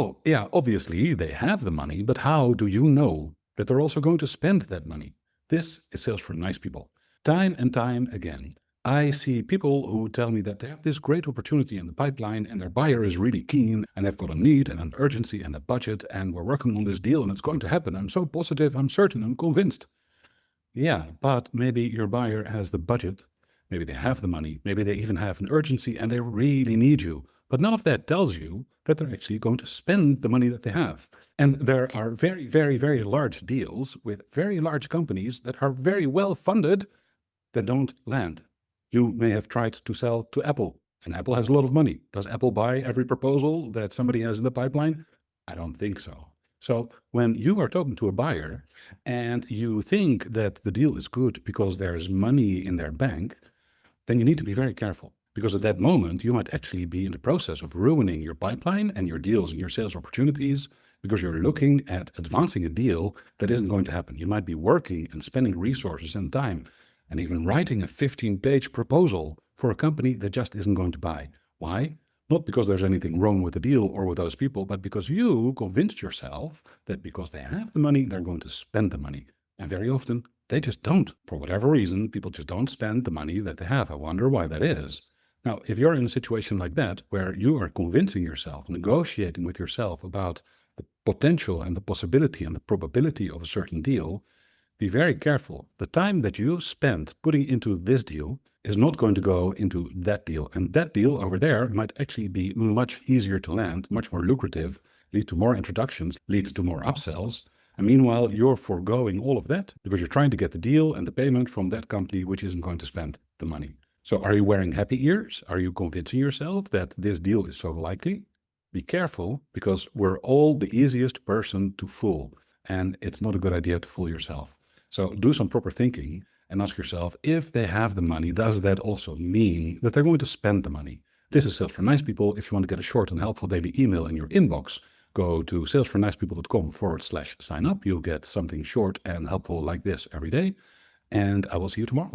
Oh, yeah, obviously they have the money, but how do you know that they're also going to spend that money? This is sales for nice people. Time and time again, I see people who tell me that they have this great opportunity in the pipeline and their buyer is really keen and they've got a need and an urgency and a budget and we're working on this deal and it's going to happen. I'm so positive, I'm certain, I'm convinced. Yeah, but maybe your buyer has the budget, maybe they have the money, maybe they even have an urgency and they really need you. But none of that tells you that they're actually going to spend the money that they have. And there are very, very, very large deals with very large companies that are very well funded that don't land. You may have tried to sell to Apple, and Apple has a lot of money. Does Apple buy every proposal that somebody has in the pipeline? I don't think so. So when you are talking to a buyer and you think that the deal is good because there's money in their bank, then you need to be very careful. Because at that moment, you might actually be in the process of ruining your pipeline and your deals and your sales opportunities because you're looking at advancing a deal that isn't going to happen. You might be working and spending resources and time and even writing a 15-page proposal for a company that just isn't going to buy. Why? Not because there's anything wrong with the deal or with those people, but because you convinced yourself that because they have the money, they're going to spend the money. And very often, they just don't. For whatever reason, people just don't spend the money that they have. I wonder why that is. Now, if you're in a situation like that, where you are convincing yourself, negotiating with yourself about the potential and the possibility and the probability of a certain deal, be very careful. The time that you spend putting into this deal is not going to go into that deal. And that deal over there might actually be much easier to land, much more lucrative, lead to more introductions, lead to more upsells. And meanwhile, you're foregoing all of that because you're trying to get the deal and the payment from that company which isn't going to spend the money. So are you wearing happy ears? Are you convincing yourself that this deal is so likely? Be careful, because we're all the easiest person to fool. And it's not a good idea to fool yourself. So do some proper thinking and ask yourself, if they have the money, does that also mean that they're going to spend the money? This is Sales for Nice People. If you want to get a short and helpful daily email in your inbox, go to salesfornicepeople.com/sign up. You'll get something short and helpful like this every day. And I will see you tomorrow.